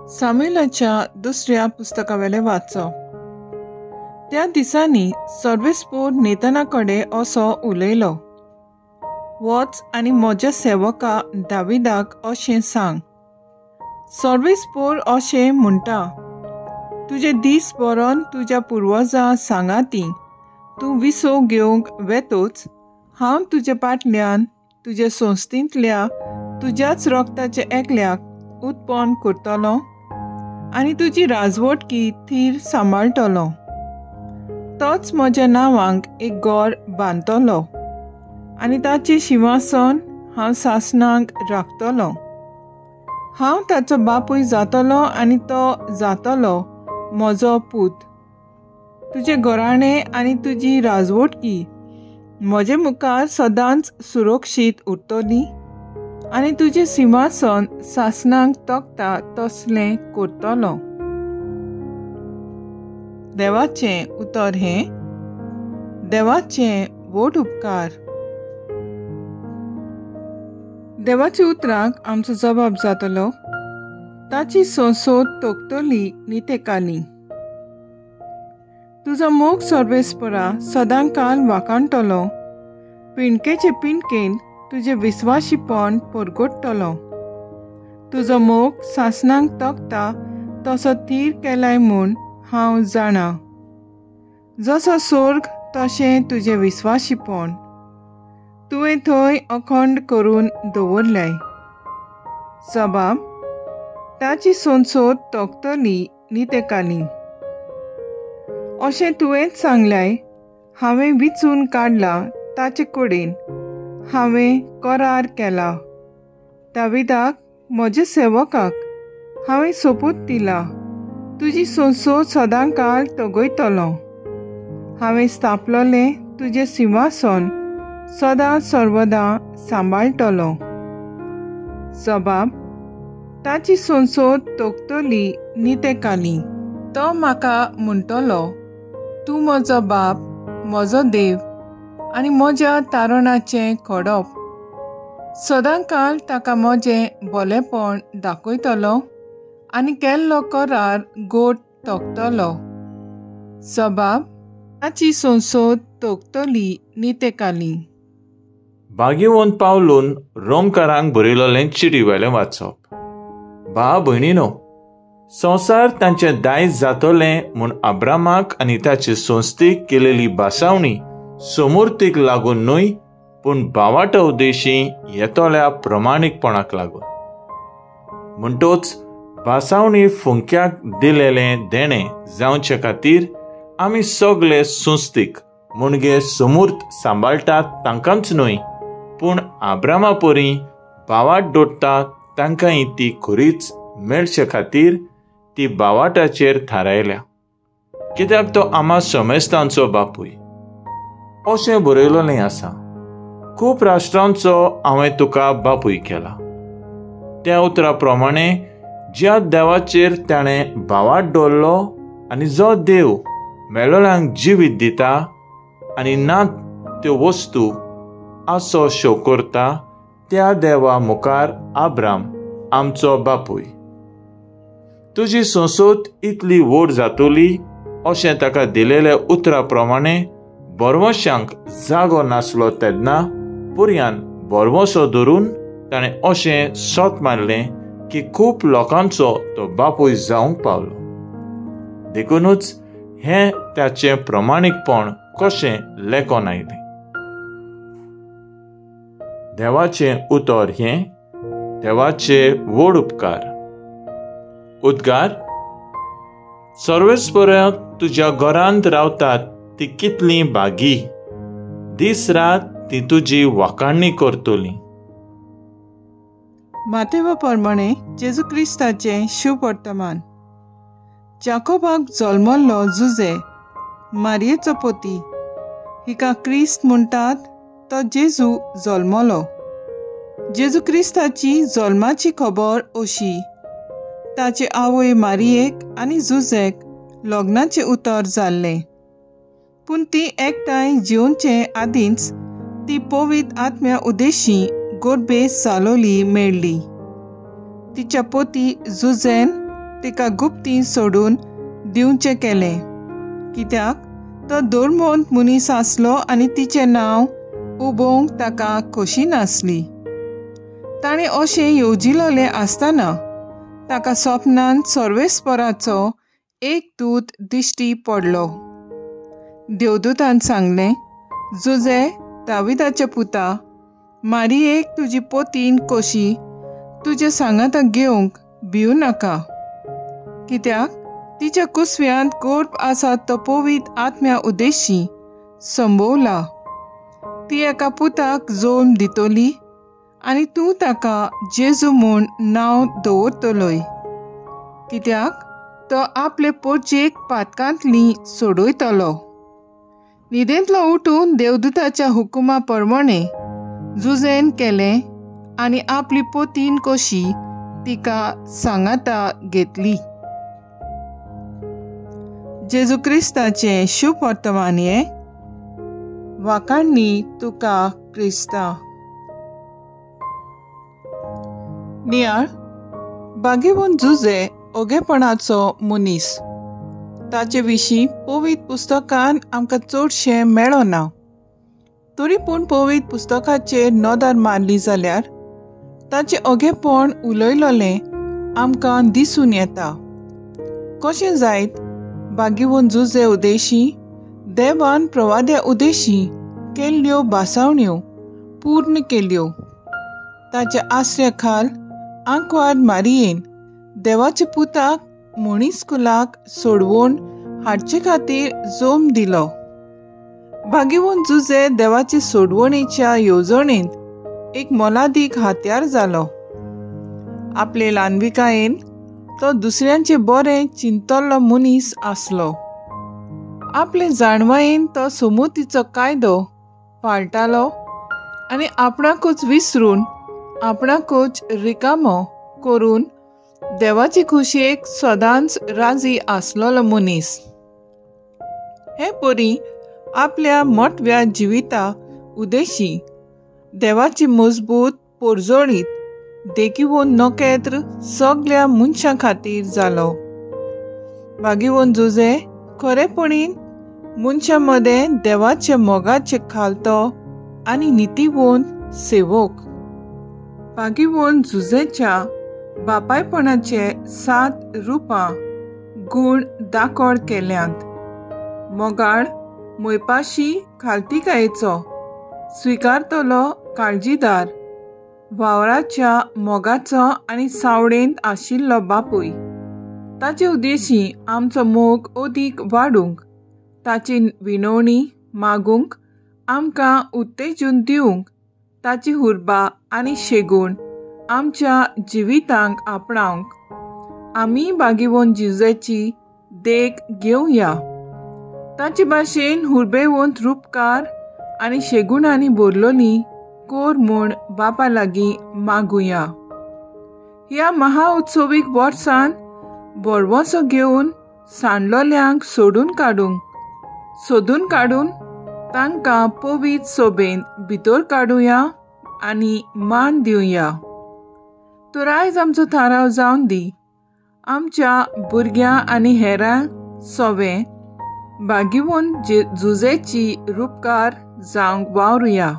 सामुएलाच्या दुसऱ्या पुस्तकावेले वाचो. त्या दिसांनी सर्वेस्पोर नेतनाकडे असो उलयलो, वच आनी म्हज्या सेवका दाविदाक अशें सांग. सर्वेस्पोर अशें म्हणटा, तुजे दीस बरोवन तुज्या पुर्वजां सांगाती तूं विसो घेवंक वेतोच. हांव तुजे फाटल्यान तुजे संस्थेंतल्या तुज्याच रक्ताचे एकल्याक उत्पन्न करतलो आनी तुजी राजवटकी थीर सांबाळटलो. तोच म्हज्या नांवांक एक घर बांदतलो आनी ताचें सिंहासन हांव सासणांक राखतलो. हांव ताचो बापूय जातलो आनी तो जातलो म्हजो पूत. तुजें घराणें आनी तुजी राजवटकी म्हजे मुखार सदांच सुरक्षीत उरतली आनी तुजें सिंहासन सासणांक तोखता तसलें करतलो. देवाचें उतर हें. देवाचें व्हड उपकार. देवाच्या उतराक आमचो जबाब जातलो, ताची संसोद तोखतली नितेकाली. तुजो मोग सर्वेस्परा सदांकाल वाखाणटलो. पिणकेचे पिणकेन तुजें विस्वाशीपण परगटतलो. तुजो मोग सासणांक तोखता तसो थीर केलाय म्हूण हांव जाणा. जसो स्वर्ग तशें तुजें विस्वाशीपण. तुवें थंय अखंड करून दवरलें. जबाब, ताची संसोद तोखतली नितेकाली. अशें तुवेंच सांगलें, हांवें विचून काडला ताचे कडेन हांवें करार केला. दाविदाक म्हज्या सेवकाक हांवें सोपूत दिला. तुजी संसोद सदांकाळ तगयतलो. हांवें स्थापलोलें तुजें सिंहासन सदां सर्वदा सांबाळटलो. जबाब, ताची संसोद तोखतली नितेकाली. तो म्हाका म्हणटलो, तूं म्हजो बाप, म्हजो देव आनी म्हज्या तारणाचें खडप. सदांकाळ ताका म्हजें भलेपण दाखयतलो आनी केल्लो करार गोट तोखतलो. जबाब, ताची संसोद तोखतली नितेकाली. भाग्यवंत पावलून रोमकारांक बरयलोलें चिडीवेलें वाचप. भाव भयणीनो, संवसार तांचें दायज जातलें म्हूण अब्रामाक आनी ताचे संस्थेक केलेली भासावणी समृद्धीक लागून न्हय, पूण भावार्थ उद्देशी येतोल्या प्रमाणीकपणाक लागून. म्हणटोच भासावणी फुंक्याक दिलेलें देणें जावचे खातीर आमी सगळे संस्थीक मुणगे समूर्त सांबाळटात तांकांच न्हय, पूण अब्रामा परी भावार्थ दोडटात तांकांय ती खरीच मेळचे खातीर ती भावार्थाचेर थारायल्या, कित्याक तो आम्हा समेस्तांचो बापूय. अशें बरयलोलें आसा, खूब राष्ट्रांचो हांवें तुका बापूय केला. त्या उतरा प्रमाणें ज्या देवाचेर ताणें भावार्थ दवरलो आनी जो देव मेलोल्यांक जिवीत दिता आनी ना त्यो वस्तू आसो शो करता, त्या देवा मुखार अब्राम आमचो बापूय. तुजी संसोद इतली व्हड जातली अशें ताका दिलेल्या उतरा प्रमाणें बरवशांक जागो नासलो तेन्ना पुर्यान बरवसो धरून ताणें अशें सोत मारलें की खूब लोकांचो तो बापूय जावंक पावलो. देखूनच हें ताचें प्रमाणीकपण कशें लेखोन आयलें. देवाचें उतर हें. देवाचे व्हड उपकार. उद्गार. सर्वेस्परा तुज्या घरांत रावतात ती कितली भागी. दीस रात ती तुजी वाखाणणी करतली. मातेवा प्रमाणे जेजू क्रिस्ताचें शुभ वर्तमान. जाकोबाक जल्मल्लो जुजे, मारयेचो पोती, हिका क्रिस्त म्हणटात, तो जेजू जल्मलो. जेजू क्रिस्ताची जल्माची खबर अशी. ताचे आवय मारयेक आनी जुजेक लग्नाचें उतर जाल्लें, पूण ती एकठांय जिवचे आदींच ती पवित्र आत्म्या उद्देशी गोडबेस जालोली मेळ्ळी. तिच्या पोती जुजेन तिका गुप्ती सोडून दिवचें केलें, कित्याक तो दोळमोंत मनीस आसलो आनी तिचें नांव उबोवंक ताका खोशी नासली. ताणें अशें येवजिलोलें आसतना ताका सपनांत सर्वेस्पराचो एक दूत दिश्टी पडलो. देवदूतान सांगलें, जुजे, दाविदाच्या पुता, मारयेक तुजी पोतीन कोशी तुजे सांगाता घेवंक भिवू नाका, कित्याक तिच्या कुसव्यांत गोड आसा तो पवित्र आत्म्या उद्देशी संभोवला. ती एका पुताक जल्म दितली आनी तूं ताका जेजू म्हूण नांव दवरतलोय, कित्याक तो आपले पोरचेक पातकांतली सोडयतलो. न्हिदेंतलो उठून देवदूताच्या हुकुमा प्रमाणें जुजेन केलें आनी आपली पोतीन कोशी तिका सांगाता घेतली. जेजू क्रिस्ताचें शुभ वर्तमान हें. वाखाणणी तुका क्रिस्ता. नियाळ, बागेवून जुजे ओगेपणाचो मनीस. ताचे विशीं पवित्र पुस्तकान आमकां चडशें मेळना. तरी पूण पवित्र पुस्तकाचेर नदर मारली जाल्यार ताचें ओगेपण उलयलोलें आमकां दिसून येता. कशें जायत बागेवून जुजे उद्देशी देवान प्रवाद्या उद्देशी केल्ल्यो बासावण्यो पूर्ण केल्यो. ताच्या आसऱ्या खाल आंकवार मारयेन देवाच्या पुताक मनीसकुलाक सोडवून हाडचे खातीर जोम दिलो. बागेवून जुजे देवाचे सोडवणेच्या येवजणेंत एक मोलादीक हात्यार जालो. आपले ल्हानविकायेन तो दुसऱ्यांचे बरें चिंतल्लो मनीस आसलो. आपले जाणवायेन तो समोतीचो कायदो पाळटालो आनी आपणाकूच विसरून आपणाकूच रिकामो करून देवाचे खुशयेक सदांच राजी आसलोलो मनीस. हे परी आपल्या मोठव्या जिविता उद्देशी देवाची मजबूत पोरजोळीत देखीवन नोकेत्र सगळ्या मनशां खातीर जालो. बागेवून जुजे खरेपणीन मनशां मदें देवाचे मोगाचे खालतो आनी नितीवंत सेवक. बागेवून जुजेच्या बापायपणाचे 7 रुपां गूण दाखोड केल्यांत. मोगाळ मोयपाशी खालतिकायेचो स्विकारतलो काळजीदार, वावराच्या मोगाचो आनी सावडेंत आशिल्लो बापूय. ताचे उद्देशी आमचो मोग अदीक वाडूंक, ताची विनवणी मागूंक, आमकां उत्तेजन दिवंक, ताची हुर्बा आनी शेगूण आमच्या जिवितांक आपणावंक आमी बागेवून जुजेची देख घेवया. ताचे भाशेन हुर्बेवंत रूपकार आनी शेगुणांनी भरलोली कोर म्हूण बापा लागीं मागुया. ह्या महाउत्सवीक वर्सान बरवसो घेवन सांडलोल्यांक सोदून काडून तांकां पवित्र सोबेन भितर काडुया आनी मान दिवया. तर आयज आमचो थाराव जावन दी. आमच्या भुरग्यां आनी हेरां सोबें बागेवून जुजेची रूपकार जावंक वावरुया.